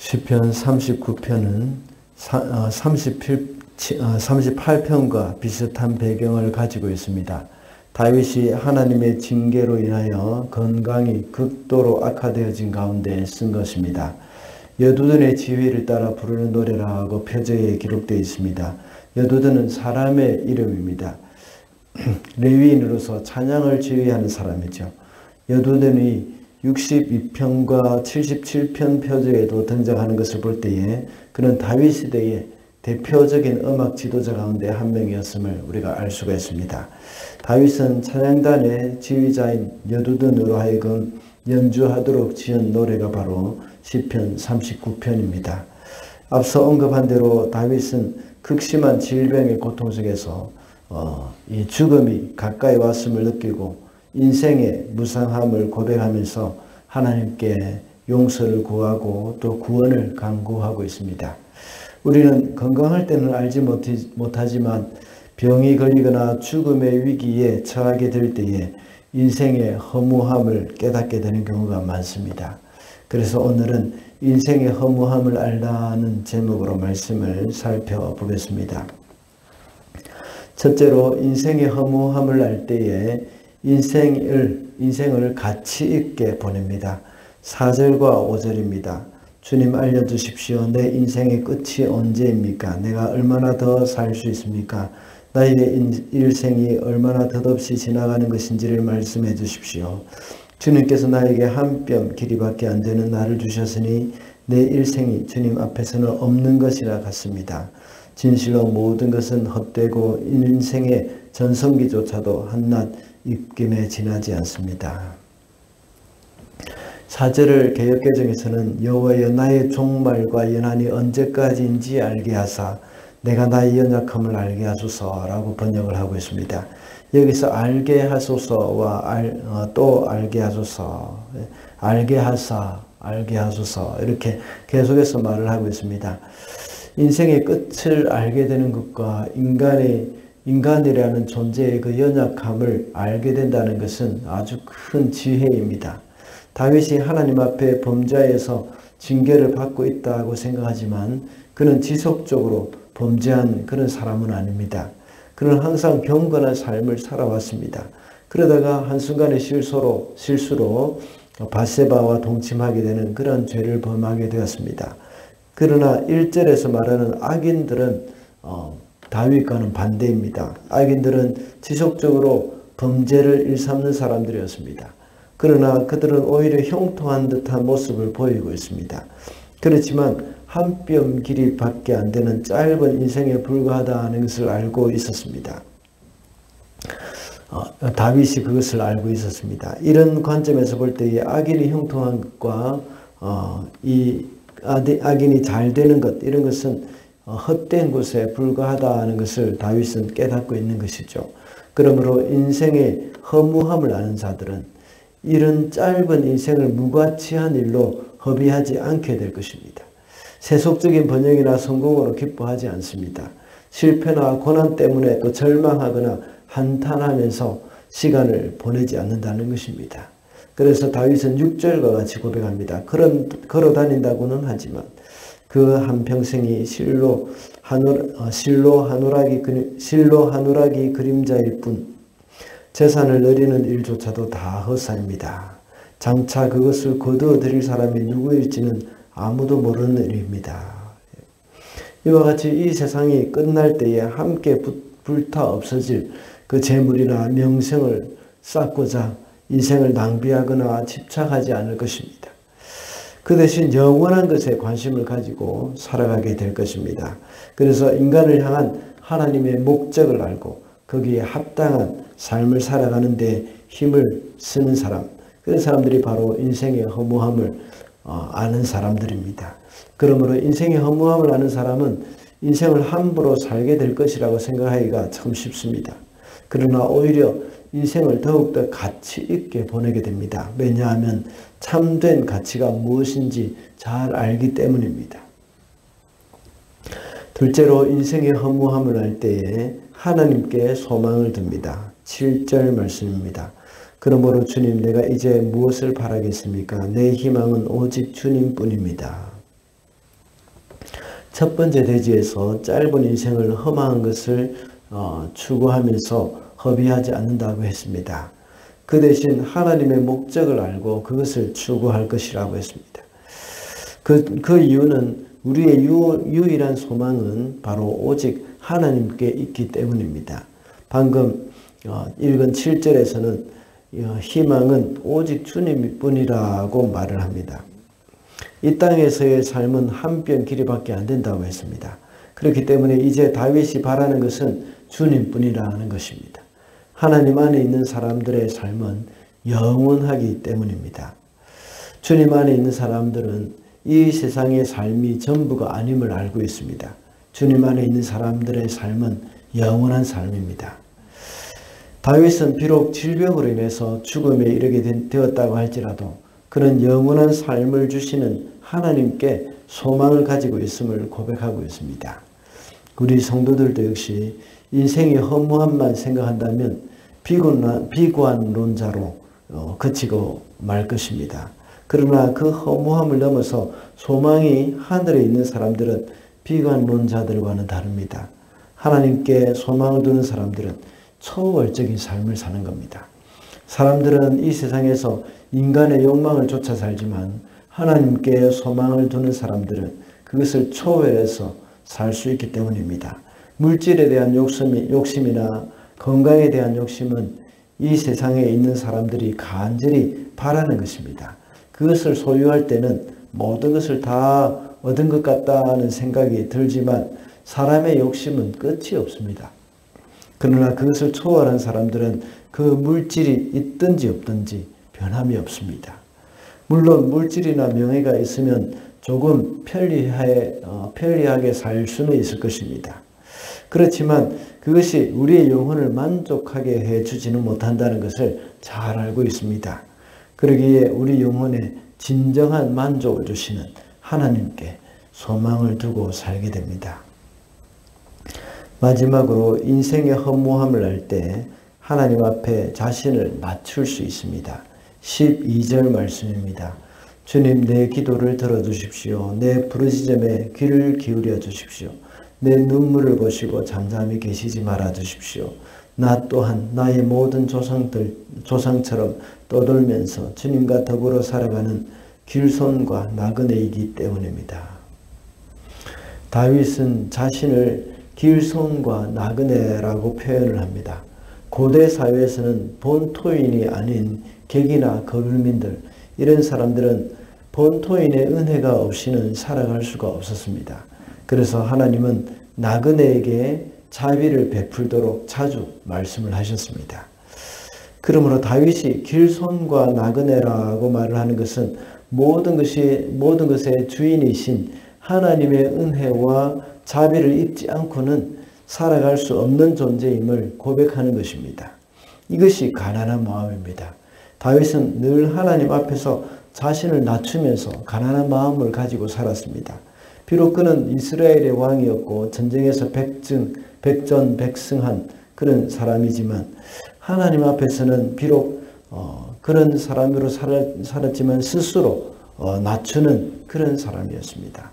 시편 39편은 38편과 비슷한 배경을 가지고 있습니다. 다윗이 하나님의 징계로 인하여 건강이 극도로 악화되어진 가운데 쓴 것입니다. 여두둔의 지휘를 따라 부르는 노래라고 표제에 기록되어 있습니다. 여두둔은 사람의 이름입니다. 레위인으로서 찬양을 지휘하는 사람이죠. 여두둔이 62편과 77편 표제에도 등장하는 것을 볼 때에 그는 다윗 시대의 대표적인 음악 지도자 가운데 한 명이었음을 우리가 알 수가 있습니다. 다윗은 찬양단의 지휘자인 여두둔으로 하여금 연주하도록 지은 노래가 바로 시편 39편입니다. 앞서 언급한 대로 다윗은 극심한 질병의 고통 속에서 이 죽음이 가까이 왔음을 느끼고 인생의 무상함을 고백하면서 하나님께 용서를 구하고 또 구원을 간구하고 있습니다. 우리는 건강할 때는 알지 못하지만 병이 걸리거나 죽음의 위기에 처하게 될 때에 인생의 허무함을 깨닫게 되는 경우가 많습니다. 그래서 오늘은 인생의 허무함을 알라는 제목으로 말씀을 살펴보겠습니다. 첫째로 인생의 허무함을 알 때에 인생을 가치 있게 보냅니다. 4절과 5절입니다. 주님 알려주십시오. 내 인생의 끝이 언제입니까? 내가 얼마나 더 살 수 있습니까? 나의 일생이 얼마나 덧없이 지나가는 것인지를 말씀해 주십시오. 주님께서 나에게 한 뼘 길이밖에 안 되는 나를 주셨으니 내 일생이 주님 앞에서는 없는 것이라 같습니다. 진실로 모든 것은 헛되고 인생의 전성기조차도 한낱 입김에 지나지 않습니다. 4절을 개역개정에서는 여호와여 나의 종말과 연한이 언제까지인지 알게 하사 내가 나의 연약함을 알게 하소서라고 번역을 하고 있습니다. 여기서 알게 하소서와 또 알게 하소서, 알게 하사, 알게 하소서 이렇게 계속해서 말을 하고 있습니다. 인생의 끝을 알게 되는 것과 인간이라는 존재의 그 연약함을 알게 된다는 것은 아주 큰 지혜입니다. 다윗이 하나님 앞에 범죄에서 징계를 받고 있다고 생각하지만 그는 지속적으로 범죄한 그런 사람은 아닙니다. 그는 항상 경건한 삶을 살아왔습니다. 그러다가 한순간의 실수로 밧세바와 동침하게 되는 그런 죄를 범하게 되었습니다. 그러나 1절에서 말하는 악인들은 다윗과는 반대입니다. 악인들은 지속적으로 범죄를 일삼는 사람들이었습니다. 그러나 그들은 오히려 형통한 듯한 모습을 보이고 있습니다. 그렇지만 한 뼘 길이밖에 안 되는 짧은 인생에 불과하다는 것을 알고 있었습니다. 다윗이 그것을 알고 있었습니다. 이런 관점에서 볼 때에 악인이 형통한 것과 이 악인이 잘 되는 것 이런 것은 헛된 것에 불과하다는 것을 다윗은 깨닫고 있는 것이죠. 그러므로 인생의 허무함을 아는 자들은 이런 짧은 인생을 무가치한 일로 허비하지 않게 될 것입니다. 세속적인 번영이나 성공으로 기뻐하지 않습니다. 실패나 고난 때문에 또 절망하거나 한탄하면서 시간을 보내지 않는다는 것입니다. 그래서 다윗은 6절과 같이 고백합니다. 걸어 다닌다고는 하지만 그 한평생이 실로 하누라기 그림자일 뿐 재산을 누리는 일조차도 다 헛살입니다. 장차 그것을 거두어들일 사람이 누구일지는 아무도 모르는 일입니다. 이와 같이 이 세상이 끝날 때에 함께 불타 없어질 그 재물이나 명성을 쌓고자 인생을 낭비하거나 집착하지 않을 것입니다. 그 대신 영원한 것에 관심을 가지고 살아가게 될 것입니다. 그래서 인간을 향한 하나님의 목적을 알고 거기에 합당한 삶을 살아가는 데 힘을 쓰는 사람, 그런 사람들이 바로 인생의 허무함을 아는 사람들입니다. 그러므로 인생의 허무함을 아는 사람은 인생을 함부로 살게 될 것이라고 생각하기가 참 쉽습니다. 그러나 오히려 인생을 더욱더 가치 있게 보내게 됩니다. 왜냐하면 참된 가치가 무엇인지 잘 알기 때문입니다. 둘째로 인생의 허무함을 알 때에 하나님께 소망을 둡니다. 7절 말씀입니다. 그러므로 주님 내가 이제 무엇을 바라겠습니까? 내 희망은 오직 주님뿐입니다. 첫 번째 대지에서 짧은 인생을 험한 것을 추구하면서 허비하지 않는다고 했습니다. 그 대신 하나님의 목적을 알고 그것을 추구할 것이라고 했습니다. 그 이유는 우리의 유일한 소망은 바로 오직 하나님께 있기 때문입니다. 방금 읽은 7절에서는 희망은 오직 주님뿐이라고 말을 합니다. 이 땅에서의 삶은 한 뼘 길이밖에 안 된다고 했습니다. 그렇기 때문에 이제 다윗이 바라는 것은 주님뿐이라는 것입니다. 하나님 안에 있는 사람들의 삶은 영원하기 때문입니다. 주님 안에 있는 사람들은 이 세상의 삶이 전부가 아님을 알고 있습니다. 주님 안에 있는 사람들의 삶은 영원한 삶입니다. 다윗은 비록 질병으로 인해서 죽음에 이르게 되었다고 할지라도 그는 영원한 삶을 주시는 하나님께 소망을 가지고 있음을 고백하고 있습니다. 우리 성도들도 역시 인생의 허무함만 생각한다면 비관론자로 그치고 말 것입니다. 그러나 그 허무함을 넘어서 소망이 하늘에 있는 사람들은 비관론자들과는 다릅니다. 하나님께 소망을 두는 사람들은 초월적인 삶을 사는 겁니다. 사람들은 이 세상에서 인간의 욕망을 쫓아 살지만 하나님께 소망을 두는 사람들은 그것을 초월해서 살 수 있기 때문입니다. 물질에 대한 욕심이나 건강에 대한 욕심은 이 세상에 있는 사람들이 간절히 바라는 것입니다. 그것을 소유할 때는 모든 것을 다 얻은 것 같다는 생각이 들지만 사람의 욕심은 끝이 없습니다. 그러나 그것을 초월한 사람들은 그 물질이 있든지 없든지 변함이 없습니다. 물론 물질이나 명예가 있으면 조금 편리하게 살 수는 있을 것입니다. 그렇지만 그것이 우리의 영혼을 만족하게 해주지는 못한다는 것을 잘 알고 있습니다. 그러기에 우리 영혼에 진정한 만족을 주시는 하나님께 소망을 두고 살게 됩니다. 마지막으로 인생의 허무함을 알 때 하나님 앞에 자신을 낮출 수 있습니다. 12절 말씀입니다. 주님, 내 기도를 들어주십시오. 내 부르짖음에 귀를 기울여 주십시오. 내 눈물을 보시고 잠잠히 계시지 말아 주십시오. 나 또한 나의 모든 조상처럼 떠돌면서 주님과 더불어 살아가는 길손과 나그네이기 때문입니다. 다윗은 자신을 길손과 나그네라고 표현을 합니다. 고대 사회에서는 본토인이 아닌 객이나 거류민들, 이런 사람들은 본토인의 은혜가 없이는 살아갈 수가 없었습니다. 그래서 하나님은 나그네에게 자비를 베풀도록 자주 말씀을 하셨습니다. 그러므로 다윗이 길손과 나그네라고 말을 하는 것은 모든 것의 주인이신 하나님의 은혜와 자비를 입지 않고는 살아갈 수 없는 존재임을 고백하는 것입니다. 이것이 가난한 마음입니다. 다윗은 늘 하나님 앞에서 자신을 낮추면서 가난한 마음을 가지고 살았습니다. 비록 그는 이스라엘의 왕이었고 전쟁에서 백전백승한 그런 사람이지만 하나님 앞에서는 비록 그런 사람으로 살았지만 스스로 낮추는 그런 사람이었습니다.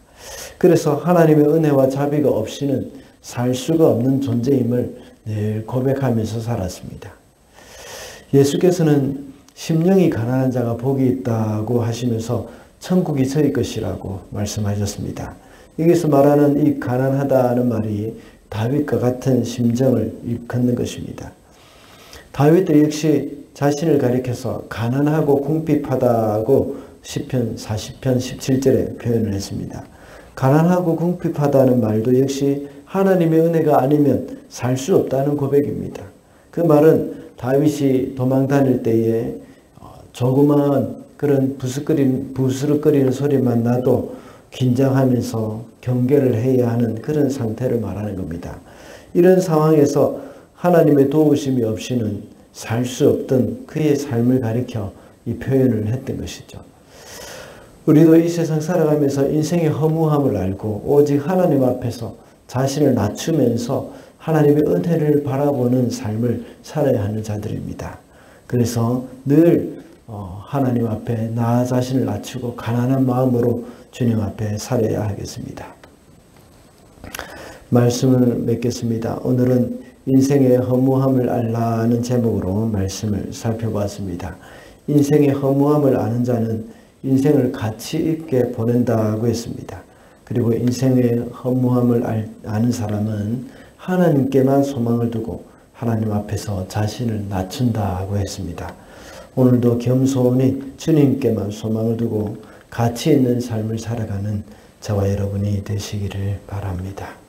그래서 하나님의 은혜와 자비가 없이는 살 수가 없는 존재임을 늘 고백하면서 살았습니다. 예수께서는 심령이 가난한 자가 복이 있다고 하시면서 천국이 저희 것이라고 말씀하셨습니다. 여기서 말하는 이 가난하다는 말이 다윗과 같은 심정을 일컫는 것입니다. 다윗도 역시 자신을 가리켜서 가난하고 궁핍하다고 시편 40편 17절에 표현을 했습니다. 가난하고 궁핍하다는 말도 역시 하나님의 은혜가 아니면 살 수 없다는 고백입니다. 그 말은 다윗이 도망 다닐 때에 조그마한 그런 부스럭거리는 소리만 나도 긴장하면서 경계를 해야 하는 그런 상태를 말하는 겁니다. 이런 상황에서 하나님의 도우심이 없이는 살 수 없던 그의 삶을 가리켜 이 표현을 했던 것이죠. 우리도 이 세상 살아가면서 인생의 허무함을 알고 오직 하나님 앞에서 자신을 낮추면서 하나님의 은혜를 바라보는 삶을 살아야 하는 자들입니다. 그래서 늘 하나님 앞에 나 자신을 낮추고 가난한 마음으로 주님 앞에 살아야 하겠습니다. 말씀을 맺겠습니다. 오늘은 인생의 허무함을 알라는 제목으로 말씀을 살펴봤습니다. 인생의 허무함을 아는 자는 인생을 가치 있게 보낸다고 했습니다. 그리고 인생의 허무함을 아는 사람은 하나님께만 소망을 두고 하나님 앞에서 자신을 낮춘다고 했습니다. 오늘도 겸손히 주님께만 소망을 두고 가치 있는 삶을 살아가는 저와 여러분이 되시기를 바랍니다.